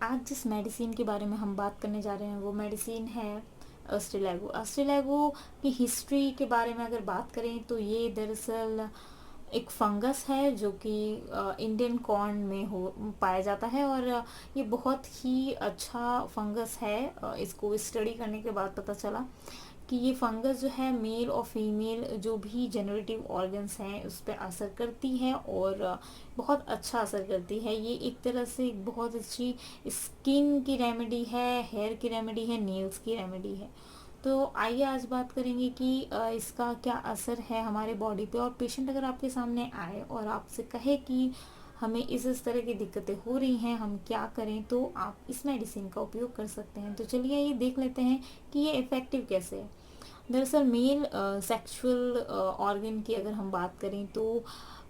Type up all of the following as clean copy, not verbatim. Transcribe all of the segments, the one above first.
आज जिस मेडिसिन के बारे में हम बात करने जा रहे हैं वो मेडिसिन है अस्ट्रेलेगो। अस्ट्रेलेगो की हिस्ट्री के बारे में अगर बात करें तो ये दरअसल एक फंगस है जो कि इंडियन कॉर्न में हो पाया जाता है, और ये बहुत ही अच्छा फंगस है। इसको स्टडी करने के बाद पता चला कि ये फंगस जो है मेल और फीमेल जो भी जनरेटिव ऑर्गन्स हैं उस पर असर करती है, और बहुत अच्छा असर करती है। ये एक तरह से एक बहुत अच्छी स्किन की रेमेडी है, हेयर की रेमेडी है, नेल्स की रेमेडी है। तो आइए आज बात करेंगे कि इसका क्या असर है हमारे बॉडी पे। और पेशेंट अगर आपके सामने आए और आपसे कहे कि हमें इस तरह की दिक्कतें हो रही हैं, हम क्या करें, तो आप इस मेडिसिन का उपयोग कर सकते हैं। तो चलिए ये देख लेते हैं कि ये इफ़ेक्टिव कैसे है। दरअसल मेल सेक्सुअल ऑर्गन की अगर हम बात करें तो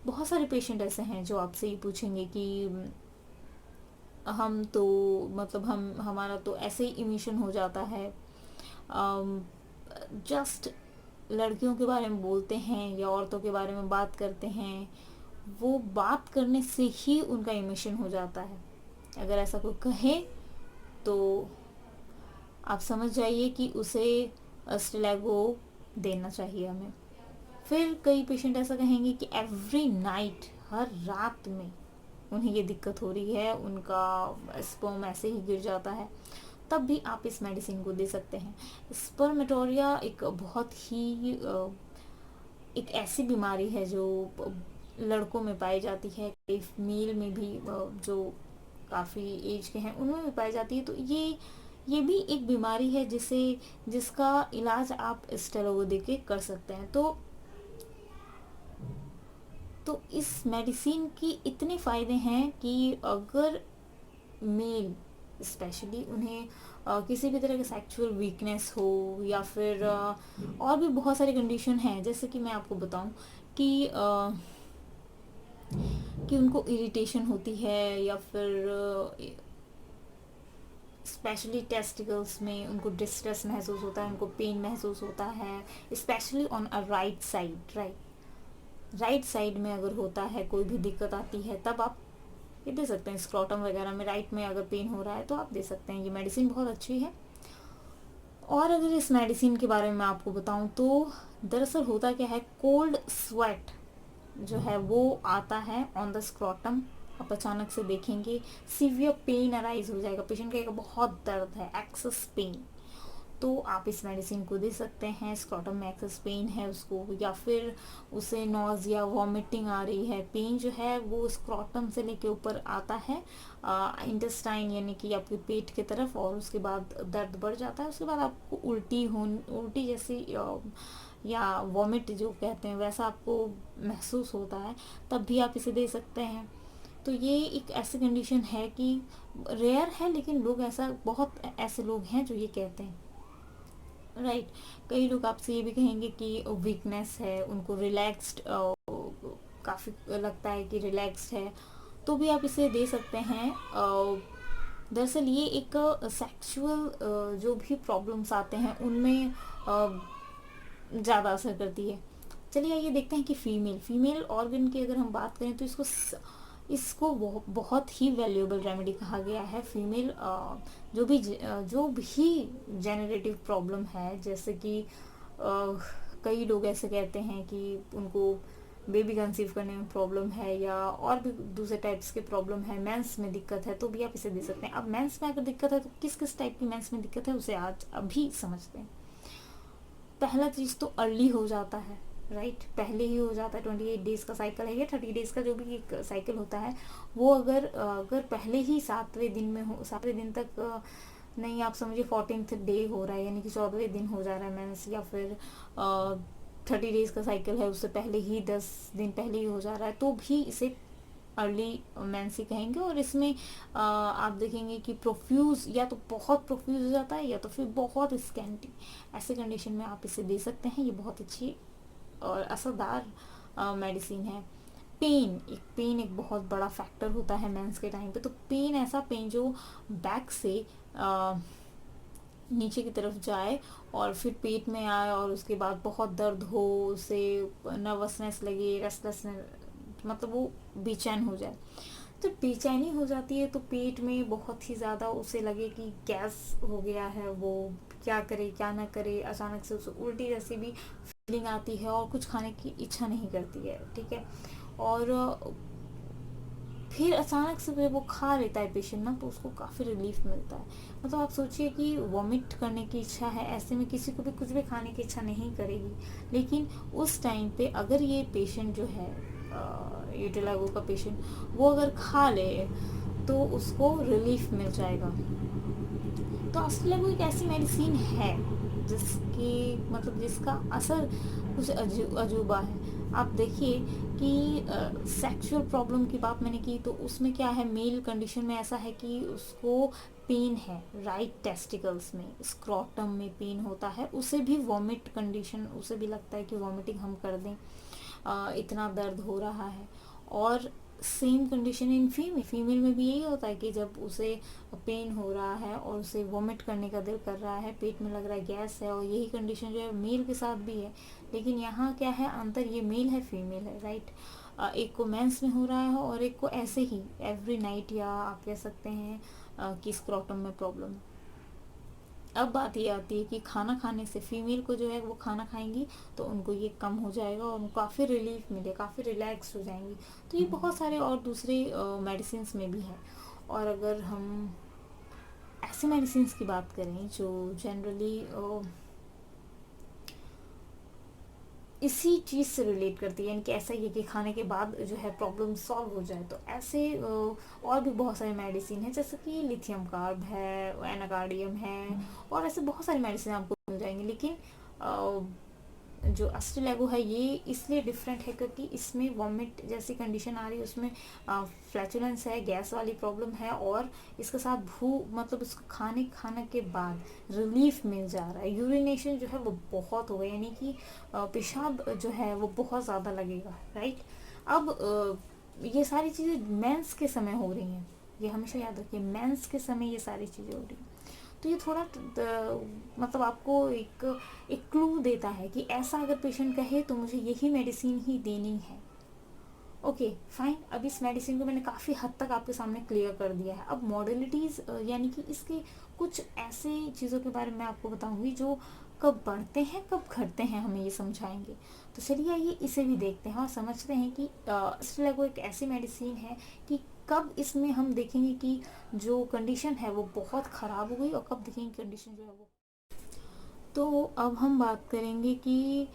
बहुत सारे पेशेंट ऐसे हैं जो आपसे ये पूछेंगे कि हम तो मतलब हम हमारा तो ऐसे ही इमिशन हो जाता है। जस्ट लड़कियों के बारे में बोलते हैं या औरतों के बारे में बात करते हैं, वो बात करने से ही उनका इमिशन हो जाता है। अगर ऐसा कोई कहे तो आप समझ जाइए कि उसे अस्टेलागो देना चाहिए हमें। फिर कई पेशेंट ऐसा कहेंगे कि एवरी नाइट, हर रात में उन्हें ये दिक्कत हो रही है, उनका स्पर्म ऐसे ही गिर जाता है, तब भी आप इस मेडिसिन को दे सकते हैं। स्पर्मेटोरिया एक बहुत ही एक ऐसी बीमारी है जो लड़कों में पाई जाती है, मेल में भी जो काफ़ी एज के हैं उनमें भी पाई जाती है। तो ये भी एक बीमारी है जिसका इलाज आप स्टेरॉइड दे के कर सकते हैं। तो इस मेडिसिन की इतने फ़ायदे हैं कि अगर मेल स्पेशली उन्हें किसी भी तरह का सेक्सुअल वीकनेस हो, या फिर और भी बहुत सारी कंडीशन हैं, जैसे कि मैं आपको बताऊं कि कि उनको इरिटेशन होती है, या फिर स्पेशली टेस्टिकल्स में उनको डिस्ट्रेस महसूस होता है, उनको पेन महसूस होता है, specially on a right side में अगर होता है, कोई भी दिक्कत आती है, तब आप ये दे सकते हैं। स्क्रोटम वगैरह में राइट में अगर पेन हो रहा है तो आप दे सकते हैं। ये मेडिसिन बहुत अच्छी है। और अगर इस मेडिसिन के बारे में मैं आपको बताऊं तो दरअसल होता क्या है, कोल्ड स्वेट जो है वो आता है ऑन द स्क्रोटम। आप अचानक से देखेंगे सीवियर पेन अराइज हो जाएगा, पेशेंट कहेगा बहुत दर्द है, एक्सेस पेन। तो आप इस मेडिसिन को दे सकते हैं। स्क्रॉटम में एक्सेस पेन है उसको, या फिर उसे नॉजिया वॉमिटिंग आ रही है, पेन जो है वो स्क्रॉटम से लेके ऊपर आता है इंटेस्टाइन यानी कि आपके पेट की तरफ, और उसके बाद दर्द बढ़ जाता है। उसके बाद आपको उल्टी जैसी या वॉमिट जो कहते हैं वैसा आपको महसूस होता है, तब भी आप इसे दे सकते हैं। तो ये एक ऐसी कंडीशन है कि रेयर है, लेकिन लोग ऐसा बहुत ऐसे लोग हैं जो ये कहते हैं। राइट। कई लोग आपसे ये भी कहेंगे कि वीकनेस है, उनको रिलैक्स्ड काफ़ी लगता है कि रिलैक्स्ड है, तो भी आप इसे दे सकते हैं। दरअसल ये एक सेक्सुअल जो भी प्रॉब्लम्स आते हैं उनमें ज़्यादा असर करती है। चलिए आइए देखते हैं कि फीमेल ऑर्गन की अगर हम बात करें तो इसको बहुत ही वैल्यूएबल रेमेडी कहा गया है। फीमेल जो भी जेनरेटिव प्रॉब्लम है, जैसे कि कई लोग ऐसे कहते हैं कि उनको बेबी कंसीव करने में प्रॉब्लम है, या और भी दूसरे टाइप्स के प्रॉब्लम है, मेंस में दिक्कत है, तो भी आप इसे दे सकते हैं। अब मेंस में अगर दिक्कत है तो किस किस टाइप की मेंस में दिक्कत है उसे आज अभी समझते हैं। पहला चीज़ तो अर्ली हो जाता है, राइट, पहले ही हो जाता है। 28 डेज का साइकिल है या 30 डेज का जो भी एक साइकिल होता है, वो अगर पहले ही 7वें दिन में हो, 7वें दिन तक नहीं, आप समझिए 14th डे हो रहा है, यानी कि 14वें दिन हो जा रहा है मेंस, या फिर 30 डेज का साइकिल है उससे पहले ही 10 दिन पहले ही हो जा रहा है, तो भी इसे अर्ली मेंस ही कहेंगे। और इसमें आप देखेंगे कि प्रोफ्यूज, या तो बहुत प्रोफ्यूज हो जाता है या तो फिर बहुत स्कैंटी, ऐसे कंडीशन में आप इसे दे सकते हैं। ये बहुत अच्छी और असरदार मेडिसिन है। पेन एक बहुत बड़ा फैक्टर होता है मेंस के टाइम पे। तो ऐसा पेन जो बैक से नीचे की तरफ जाए और फिर पेट में आए, और उसके बाद बहुत दर्द हो, उसे नर्वसनेस लगे, रेस्टलेसनेस, मतलब वो बेचैन हो जाए, जब बेचैनी हो जाती है तो पेट में बहुत ही ज़्यादा उसे लगे कि गैस हो गया है, वो क्या करे क्या ना करे, अचानक से उसे उल्टी जैसी भी फीलिंग आती है और कुछ खाने की इच्छा नहीं करती है, ठीक है। और फिर अचानक से जब वो खा लेता है पेशेंट ना, तो उसको काफ़ी रिलीफ मिलता है। मतलब आप सोचिए कि वॉमिट करने की इच्छा है, ऐसे में किसी को भी कुछ भी खाने की इच्छा नहीं करेगी, लेकिन उस टाइम पे अगर ये पेशेंट जो है यूटिलागो का पेशेंट, वो अगर खा ले तो उसको रिलीफ मिल जाएगा। तो ऑस्ट्रेलिया एक ऐसी मेडिसिन है जिसकी मतलब जिसका असर कुछ अजूबा है। आप देखिए कि सेक्सुअल प्रॉब्लम की बात मैंने की, तो उसमें क्या है, मेल कंडीशन में ऐसा है कि उसको पेन है राइट टेस्टिकल्स में, स्क्रोटम में पेन होता है, उसे भी वॉमिट कंडीशन, उसे भी लगता है कि वॉमिटिंग हम कर दें, इतना दर्द हो रहा है। और same condition in female, female में भी यही होता है कि जब उसे पेन हो रहा है और उसे वॉमिट करने का दिल कर रहा है, पेट में लग रहा है गैस है, और यही कंडीशन जो है मेल के साथ भी है। लेकिन यहाँ क्या है अंतर, ये मेल है फीमेल है, राइट। एक को मेंस में हो रहा है और एक को ऐसे ही एवरी नाइट, या आप कह सकते हैं कि स्क्रोटम में प्रॉब्लम। अब बात ये आती है कि खाना खाने से फीमेल को जो है वो खाना खाएंगी तो उनको ये कम हो जाएगा और उनको काफ़ी रिलीफ मिले, काफ़ी रिलैक्स हो जाएंगी। तो ये बहुत सारे और दूसरे मेडिसिन में भी है। और अगर हम ऐसे मेडिसिन की बात करें जो जनरली इसी चीज़ से रिलेट करती है, यानी कि ऐसा ही है कि खाने के बाद जो है प्रॉब्लम सॉल्व हो जाए, तो ऐसे और भी बहुत सारे मेडिसिन है, जैसे कि लिथियम कार्ब है, एनाकार्डियम है, और ऐसे बहुत सारी मेडिसिन आपको मिल जाएंगी। लेकिन जो अस्ट्रेलेगो है ये इसलिए डिफरेंट है क्योंकि इसमें वॉमिट जैसी कंडीशन आ रही है, उसमें फ्लैचुलेंस है, गैस वाली प्रॉब्लम है, और इसके साथ मतलब उसको खाने के बाद रिलीफ मिल जा रहा है। यूरिनेशन जो है वो बहुत हो गया, यानी कि पेशाब जो है वो बहुत ज़्यादा लगेगा, राइट। अब ये सारी चीज़ें मेंस के समय हो रही हैं, ये हमेशा याद रखिए, मेंस के समय ये सारी चीज़ें हो रही हैं। तो ये थोड़ा मतलब आपको एक क्लू देता है कि ऐसा अगर पेशेंट कहे तो मुझे यही मेडिसिन ही देनी है। ओके फाइन, अब इस मेडिसिन को मैंने काफ़ी हद तक आपके सामने क्लियर कर दिया है। अब मॉडलिटीज़ यानी कि इसके कुछ ऐसे चीज़ों के बारे में आपको बताऊंगी जो कब बढ़ते हैं कब घटते हैं, हमें ये समझाएंगे। तो चलिए आइए इसे भी देखते हैं और समझते हैं कि स्टेलागो एक ऐसी मेडिसिन है कि कब इसमें हम देखेंगे कि जो कंडीशन है वो बहुत ख़राब हो गई और कब देखेंगे कंडीशन जो है वो। तो अब हम बात करेंगे कि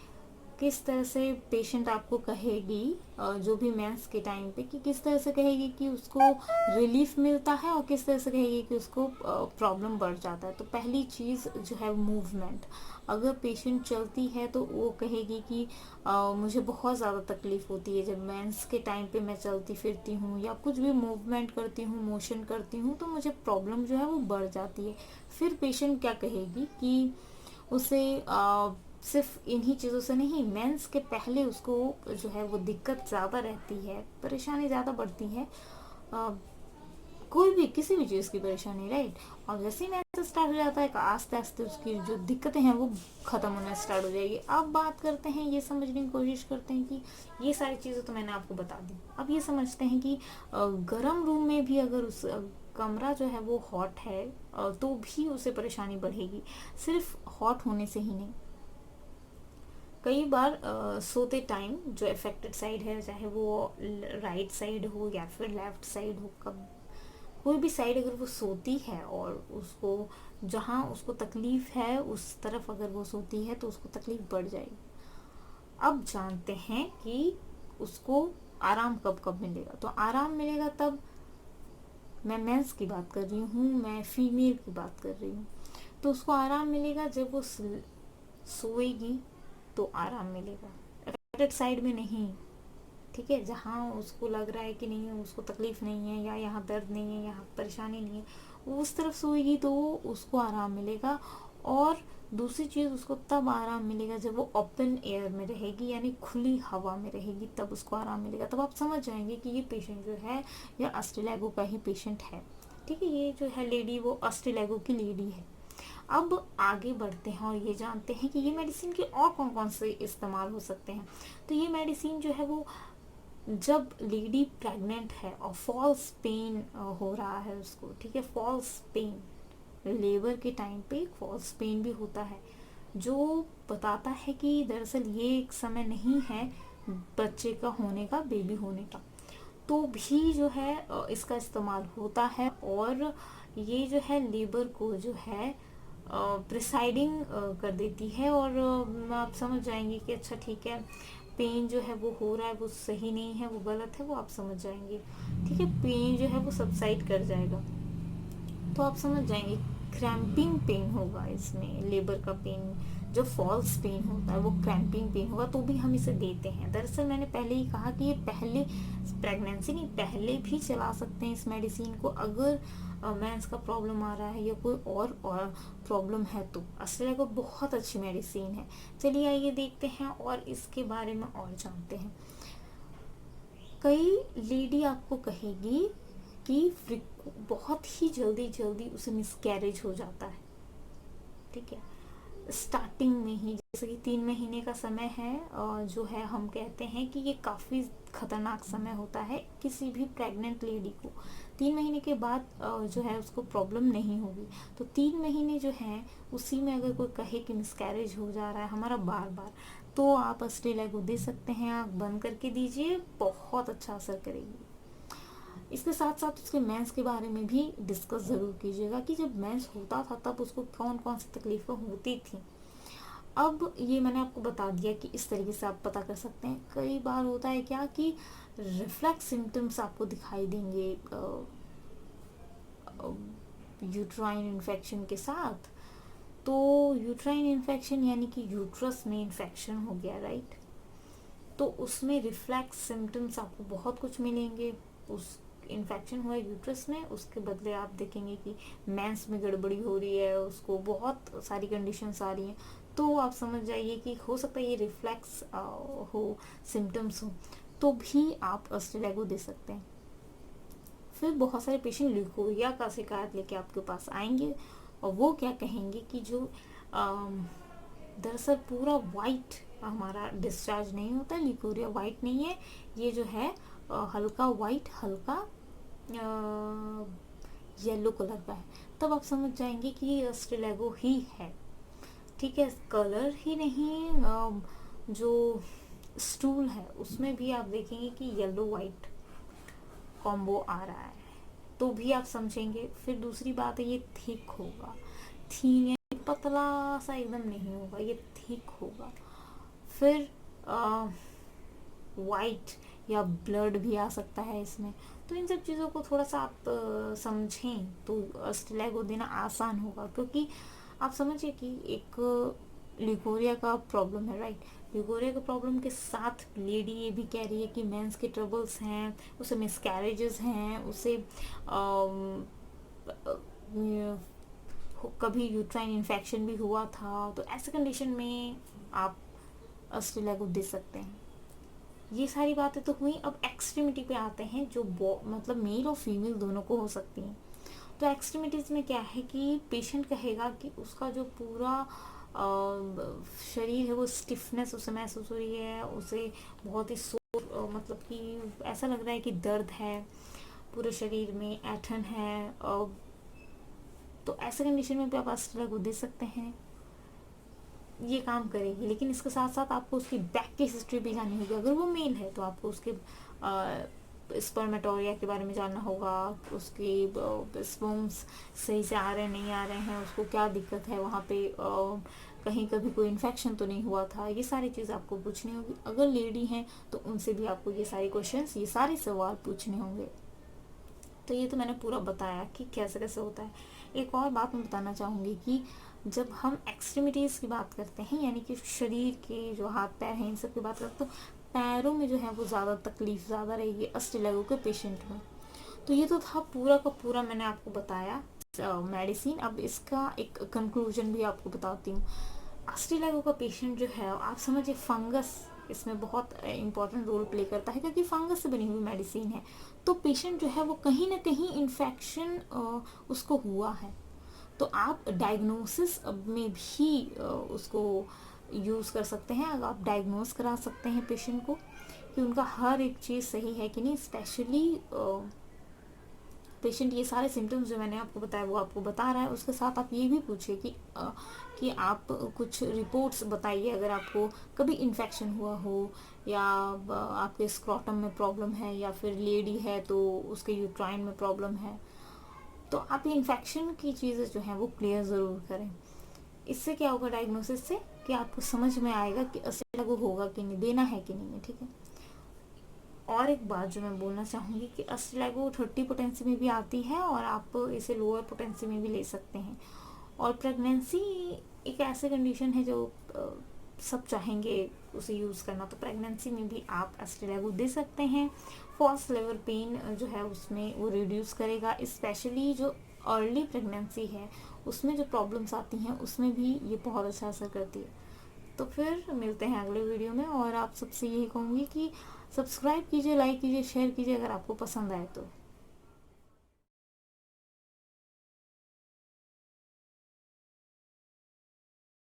किस तरह से पेशेंट आपको कहेगी जो भी मेंस के टाइम पे, कि किस तरह से कहेगी कि उसको रिलीफ मिलता है और किस तरह से कहेगी कि उसको प्रॉब्लम बढ़ जाता है। तो पहली चीज़ जो है मूवमेंट, अगर पेशेंट चलती है तो वो कहेगी कि मुझे बहुत ज़्यादा तकलीफ़ होती है जब मेंस के टाइम पे मैं चलती फिरती हूँ या कुछ भी मूवमेंट करती हूँ, मोशन करती हूँ, तो मुझे प्रॉब्लम जो है वो बढ़ जाती है। फिर पेशेंट क्या कहेगी कि उसे सिर्फ इन्हीं चीज़ों से नहीं, मेंस के पहले उसको जो है वो दिक्कत ज़्यादा रहती है, परेशानी ज़्यादा बढ़ती है, आ, कोई भी किसी भी चीज़ की परेशानी, राइट। और जैसे ही मेंस स्टार्ट हो जाता है आस्ते आस्ते उसकी जो दिक्कतें हैं वो ख़त्म होना स्टार्ट हो जाएगी। अब बात करते हैं, ये समझने की कोशिश करते हैं कि ये सारी चीज़ें तो मैंने आपको बता दी, अब ये समझते हैं कि गर्म रूम में भी अगर उस कमरा जो है वो हॉट है तो भी उसे परेशानी बढ़ेगी, सिर्फ हॉट होने से ही नहीं। कई बार सोते टाइम जो अफेक्टेड साइड है, चाहे वो राइट साइड हो या फिर लेफ्ट साइड हो, कब कोई भी साइड अगर वो सोती है और उसको जहाँ उसको तकलीफ है उस तरफ अगर वो सोती है तो उसको तकलीफ बढ़ जाएगी। अब जानते हैं कि उसको आराम कब कब मिलेगा। तो आराम मिलेगा तब, मैं मेंस की बात कर रही हूँ, मैं फीमेल की बात कर रही हूँ, तो उसको आराम मिलेगा जब वो सोएगी तो आराम मिलेगा, अफेक्टेड साइड में नहीं, ठीक है। जहाँ उसको लग रहा है कि नहीं उसको तकलीफ नहीं है या यहाँ दर्द नहीं है, यहाँ परेशानी नहीं है, वो उस तरफ सोएगी तो उसको आराम मिलेगा। और दूसरी चीज़, उसको तब आराम मिलेगा जब वो ओपन एयर में रहेगी, यानी खुली हवा में रहेगी, तब उसको आराम मिलेगा। तब आप समझ जाएंगे कि ये पेशेंट जो है या अस्ट्रेलेगो का ही पेशेंट है, ठीक है। ये जो है लेडी वो अस्ट्रेलेगो की लेडी है। अब आगे बढ़ते हैं और ये जानते हैं कि ये मेडिसिन के और कौन कौन से इस्तेमाल हो सकते हैं। तो ये मेडिसिन जो है वो जब लेडी प्रेग्नेंट है और फॉल्स पेन हो रहा है उसको, ठीक है, फॉल्स पेन, लेबर के टाइम पे फॉल्स पेन भी होता है, जो बताता है कि दरअसल ये एक समय नहीं है बच्चे का होने का, बेबी होने का, तो भी जो है इसका इस्तेमाल होता है। और ये जो है लेबर को जो है प्रिसाइडिंग कर देती है, और आप समझ जाएंगे कि अच्छा ठीक है, पेन जो है वो हो रहा है, वो सही नहीं है, वो गलत है, वो आप समझ जाएंगे, ठीक है, पेन जो है वो सबसाइड कर जाएगा, तो आप समझ जाएंगे क्रैम्पिंग पेन होगा इसमें, लेबर का पेन जो फॉल्स पेन होता है वो क्रैम्पिंग पेन होगा, तो भी हम इसे देते हैं। दरअसल मैंने पहले ही कहा कि ये पहले प्रेगनेंसी नहीं, पहले भी चला सकते हैं इस मेडिसिन को, अगर मेंस का प्रॉब्लम आ रहा है या कोई और प्रॉब्लम है तो। अस्ट्रेलेगो बहुत अच्छी मेडिसिन है। चलिए आइए देखते हैं और इसके बारे में और जानते हैं। कई लेडी आपको कहेगी कि बहुत ही जल्दी जल्दी उसे मिसकैरेज हो जाता है, ठीक है, स्टार्टिंग में ही, जैसे कि 3 महीने का समय है, जो है हम कहते हैं कि ये काफ़ी खतरनाक समय होता है किसी भी प्रेग्नेंट लेडी को। 3 महीने के बाद जो है उसको प्रॉब्लम नहीं होगी, तो 3 महीने जो हैं उसी में अगर कोई कहे कि मिसकैरेज हो जा रहा है हमारा बार बार, तो आप अस्ट्रेलेगो दे सकते हैं, आँख बंद करके दीजिए, बहुत अच्छा असर करेगी। इसके साथ साथ उसके मेंस के बारे में भी डिस्कस ज़रूर कीजिएगा कि जब मेंस होता था तब उसको कौन कौन सी तकलीफ़ें होती थी। अब ये मैंने आपको बता दिया कि इस तरीके से आप पता कर सकते हैं। कई बार होता है क्या कि रिफ्लेक्स सिम्टम्स आपको दिखाई देंगे यूट्राइन इन्फेक्शन के साथ। तो यूट्राइन इन्फेक्शन यानी कि यूट्रस में इन्फेक्शन हो गया, राइट, तो उसमें रिफ्लेक्स सिम्टम्स आपको बहुत कुछ मिलेंगे। उस इन्फेक्शन हुआ यूट्रस में, उसके बदले आप देखेंगे कि मेंस में गड़बड़ी हो रही है, उसको बहुत सारी कंडीशंस आ रही हैं, तो आप समझ जाइए कि हो सकता है ये रिफ्लेक्स हो, सिम्टम्स हो, तो भी आप अस्ट्रेलेगो दे सकते हैं। फिर बहुत सारे पेशेंट ल्यूकोरिया का शिकायत लेके आपके पास आएंगे, और वो क्या कहेंगे कि जो दरअसल पूरा वाइट हमारा डिस्चार्ज नहीं होता, ल्यूकोरिया वाइट नहीं है, ये जो है हल्का वाइट, हल्का येलो कलर का है, तब आप समझ जाएंगे कि ये अस्ट्रेलेगो ही है, ठीक है। कलर ही नहीं, जो स्टूल है उसमें भी आप देखेंगे कि येलो वाइट कॉम्बो आ रहा है, तो भी आप समझेंगे। फिर दूसरी बात है, ये थिक होगा, थीन यानी पतला सा एकदम नहीं होगा, ये थिक होगा। फिर वाइट या ब्लड भी आ सकता है इसमें, तो इन सब चीज़ों को थोड़ा सा आप समझें तो अस्ट्रेलेगो देना आसान होगा, क्योंकि आप समझिए कि एक ल्यूकोरिया का प्रॉब्लम है, राइट, ल्यूकोरिया के प्रॉब्लम के साथ लेडी ये भी कह रही है कि मेंस के ट्रबल्स हैं, उसे मिसकैरेजेस हैं, उसे कभी यूट्राइन इन्फेक्शन भी हुआ था, तो ऐसे कंडीशन में आप अस्ट्रेलेगो दे सकते हैं। ये सारी बातें तो हुई। अब एक्सट्रीमिटी पे आते हैं, जो मतलब मेल और फीमेल दोनों को हो सकती हैं। तो एक्सट्रीमिटीज़ में क्या है कि पेशेंट कहेगा कि उसका जो पूरा शरीर है वो स्टिफनेस उसे महसूस हो रही है, उसे बहुत ही मतलब कि ऐसा लग रहा है कि दर्द है पूरे शरीर में, ऐठन है, तो ऐसे कंडीशन में भी आप अस्ट्रेलेगो दे सकते हैं, ये काम करेगी। लेकिन इसके साथ साथ आपको उसकी बैक की हिस्ट्री भी जाननी होगी। अगर वो मेल है तो आपको उसके स्पर्मेटोरिया के बारे में जानना होगा, उसके स्पर्म्स सही से आ रहे नहीं आ रहे हैं, उसको क्या दिक्कत है वहाँ पे, कहीं कभी कोई इन्फेक्शन तो नहीं हुआ था, ये सारी चीज़ आपको पूछनी होगी। अगर लेडी हैं तो उनसे भी आपको ये सारी क्वेश्चंस, ये सारे सवाल पूछने होंगे। तो ये तो मैंने पूरा बताया कि कैसे कैसे होता है। एक और बात मैं बताना चाहूँगी कि जब हम एक्सट्रीमिटीज़ की बात करते हैं, यानी कि शरीर के जो हाथ पैर हैं इन सब की बात करते हैं, तो पैरों में जो है वो ज़्यादा तकलीफ ज़्यादा रहेगी अस्ट्रेलेगो के पेशेंट में। तो ये तो था पूरा का पूरा मैंने आपको बताया मेडिसिन। अब इसका एक कंक्लूजन भी आपको बताती हूँ। अस्ट्रेलेगो का पेशेंट जो है, आप समझिए फंगस इसमें बहुत इंपॉर्टेंट रोल प्ले करता है, क्योंकि फंगस से बनी हुई मेडिसिन है, तो पेशेंट जो है वो कहीं ना कहीं इन्फेक्शन उसको हुआ है, तो आप डायग्नोसिस में भी उसको यूज़ कर सकते हैं। अगर आप डायग्नोस करा सकते हैं पेशेंट को कि उनका हर एक चीज़ सही है कि नहीं। स्पेशली पेशेंट ये सारे सिम्टम्स जो मैंने आपको बताया वो आपको बता रहा है, उसके साथ आप ये भी पूछिए कि आप कुछ रिपोर्ट्स बताइए अगर आपको कभी इन्फेक्शन हुआ हो, या आपके स्क्रॉटम में प्रॉब्लम है, या फिर लेडी है तो उसके यूट्राइन में प्रॉब्लम है। तो आप ये इन्फेक्शन की चीज़ें जो हैं वो क्लियर ज़रूर करें। इससे क्या होगा डायग्नोसिस से, कि आपको समझ में आएगा कि अस्टेलागो होगा कि नहीं, देना है कि नहीं है, ठीक है। और एक बात जो मैं बोलना चाहूँगी कि अस्टेलागो 30 पोटेंसी में भी आती है और आप इसे लोअर पोटेंसी में भी ले सकते हैं। और प्रेगनेंसी एक ऐसी कंडीशन है जो सब चाहेंगे उसे यूज़ करना, तो प्रेगनेंसी में भी आप अस्टेलागो दे सकते हैं। फॉल्स लेबर पेन जो है उसमें वो रिड्यूस करेगा, स्पेशली जो अर्ली प्रेगनेंसी है उसमें जो प्रॉब्लम्स आती हैं उसमें भी ये बहुत अच्छा असर करती है। तो फिर मिलते हैं अगले वीडियो में, और आप सबसे यही कहूँगी कि सब्सक्राइब कीजिए, लाइक कीजिए, शेयर कीजिए अगर आपको पसंद आए तो।